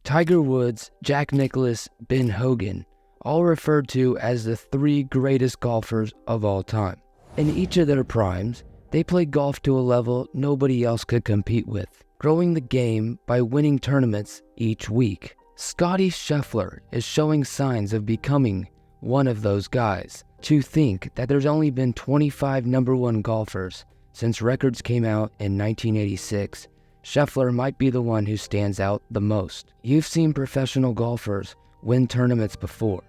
Tiger Woods, Jack Nicklaus, Ben Hogan, all referred to as the 3 greatest golfers of all time. In each of their primes, they played golf to a level nobody else could compete with, growing the game by winning tournaments each week. Scottie Scheffler is showing signs of becoming one of those guys. To think that there's only been 25 number 1 golfers since records came out in 1986, Scheffler might be the one who stands out the most. You've seen professional golfers win tournaments before,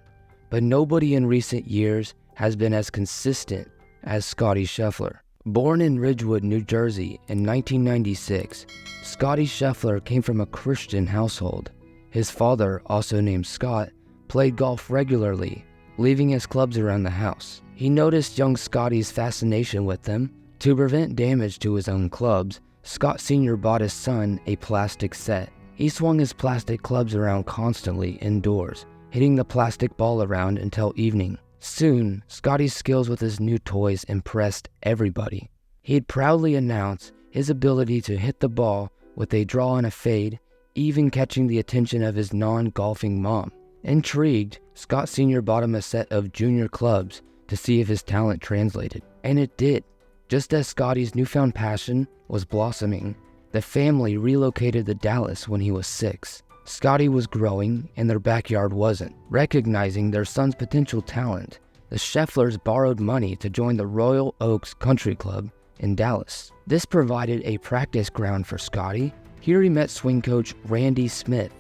but nobody in recent years has been as consistent as Scottie Scheffler. Born in Ridgewood, New Jersey in 1996, Scottie Scheffler came from a Christian household. His father, also named Scott, played golf regularly, leaving his clubs around the house. He noticed young Scottie's fascination with them. To prevent damage to his own clubs, Scott Sr. bought his son a plastic set. He swung his plastic clubs around constantly indoors, hitting the plastic ball around until evening. Soon, Scottie's skills with his new toys impressed everybody. He'd proudly announce his ability to hit the ball with a draw and a fade, even catching the attention of his non-golfing mom. Intrigued, Scott Sr. bought him a set of junior clubs to see if his talent translated. And it did. Just as Scottie's newfound passion was blossoming, the family relocated to Dallas when he was 6. Scottie was growing and their backyard wasn't. Recognizing their son's potential talent, the Schefflers borrowed money to join the Royal Oaks Country Club in Dallas. This provided a practice ground for Scottie. Here he met swing coach Randy Smith,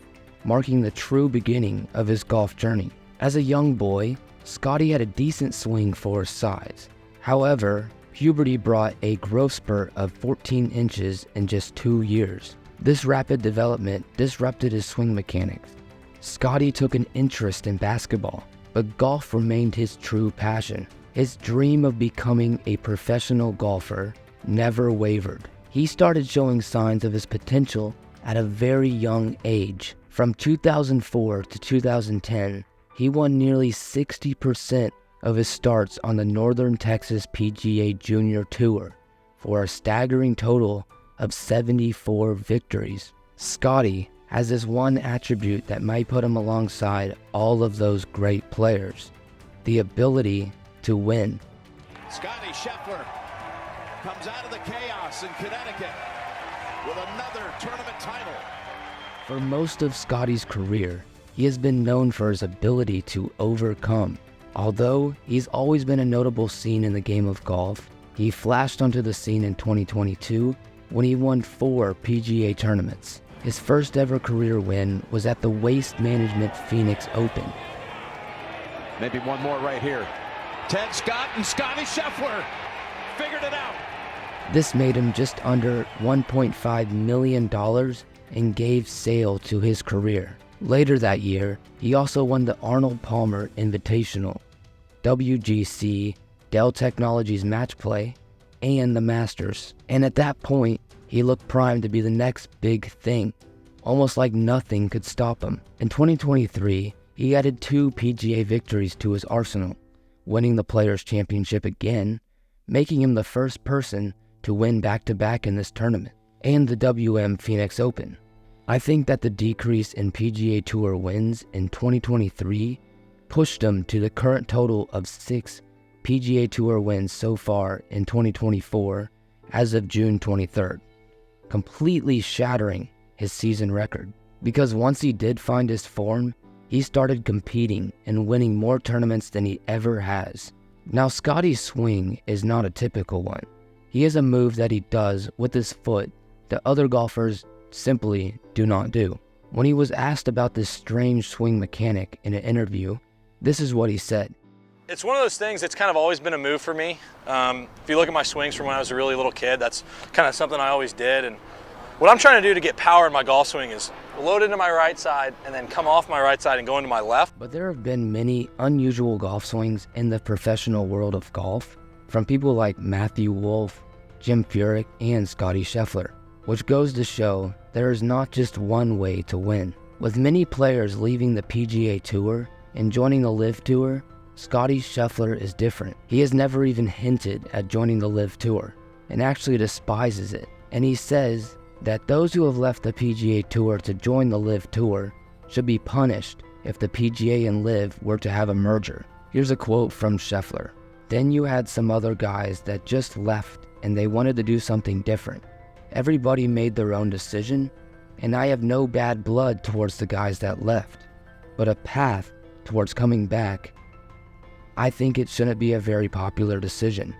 marking the true beginning of his golf journey. As a young boy, Scottie had a decent swing for his size. However, puberty brought a growth spurt of 14 inches in just 2 years. This rapid development disrupted his swing mechanics. Scottie took an interest in basketball, but golf remained his true passion. His dream of becoming a professional golfer never wavered. He started showing signs of his potential at a very young age. From 2004 to 2010, he won nearly 60% of his starts on the Northern Texas PGA Junior Tour for a staggering total of 74 victories. Scottie has this one attribute that might put him alongside all of those great players: the ability to win. Scottie Scheffler comes out of the chaos in Connecticut with another tournament title. For most of Scottie's career, he has been known for his ability to overcome. Although he's always been a notable scene in the game of golf, he flashed onto the scene in 2022 when he won 4 PGA tournaments. His first ever career win was at the Waste Management Phoenix Open. Maybe one more right here. Ted Scott and Scottie Scheffler figured it out. This made him just under $1.5 million and gave sail to his career. Later that year, he also won the Arnold Palmer Invitational, WGC, Dell Technologies Match Play, and the Masters. And at that point, he looked primed to be the next big thing, almost like nothing could stop him. In 2023, he added 2 PGA victories to his arsenal, winning the Players' Championship again, making him the first person to win back-to-back in this tournament, and the WM Phoenix Open. I think that the decrease in PGA Tour wins in 2023 pushed him to the current total of 6 PGA Tour wins so far in 2024 as of June 23rd, completely shattering his season record. Because once he did find his form, he started competing and winning more tournaments than he ever has. Now, Scottie's swing is not a typical one. He has a move that he does with his foot that other golfers simply do not do. When he was asked about this strange swing mechanic in an interview, this is what he said. It's one of those things that's kind of always been a move for me. If you look at my swings from when I was a really little kid, that's kind of something I always did. And what I'm trying to do to get power in my golf swing is load into my right side and then come off my right side and go into my left. But there have been many unusual golf swings in the professional world of golf, from people like Matthew Wolff, Jim Furyk, and Scottie Scheffler, which goes to show there is not just one way to win. With many players leaving the PGA Tour and joining the Liv Tour, Scottie Scheffler is different. He has never even hinted at joining the Liv Tour and actually despises it. And he says that those who have left the PGA Tour to join the Liv Tour should be punished if the PGA and Liv were to have a merger. Here's a quote from Scheffler. Then you had some other guys that just left and they wanted to do something different. Everybody made their own decision, and I have no bad blood towards the guys that left, but a path towards coming back. I think it shouldn't be a very popular decision.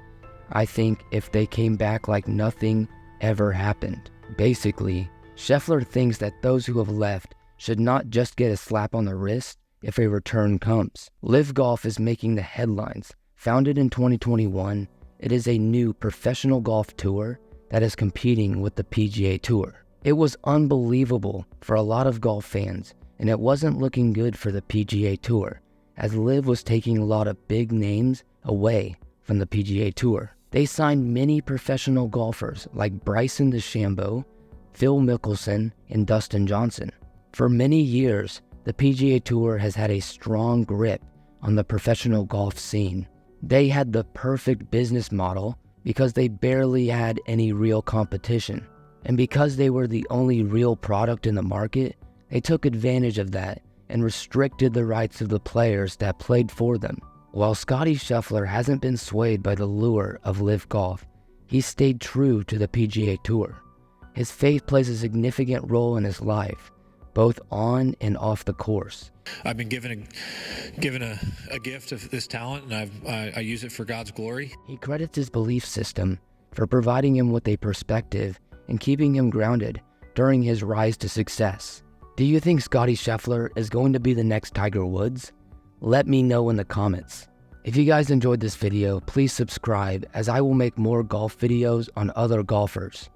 I think if they came back like nothing ever happened. Basically, Scheffler thinks that those who have left should not just get a slap on the wrist if a return comes. Liv Golf is making the headlines. Founded in 2021, it is a new professional golf tour that is competing with the PGA Tour. It was unbelievable for a lot of golf fans, and it wasn't looking good for the PGA Tour, as Liv was taking a lot of big names away from the PGA Tour. They signed many professional golfers like Bryson DeChambeau, Phil Mickelson, and Dustin Johnson. For many years, the PGA Tour has had a strong grip on the professional golf scene. They had the perfect business model because they barely had any real competition. And because they were the only real product in the market, they took advantage of that and restricted the rights of the players that played for them. While Scottie Scheffler hasn't been swayed by the lure of Liv Golf, he stayed true to the PGA Tour. His faith plays a significant role in his life, both on and off the course. I've been given a gift of this talent, and I use it for God's glory. He credits his belief system for providing him with a perspective and keeping him grounded during his rise to success. Do you think Scottie Scheffler is going to be the next Tiger Woods? Let me know in the comments. If you guys enjoyed this video, please subscribe, as I will make more golf videos on other golfers.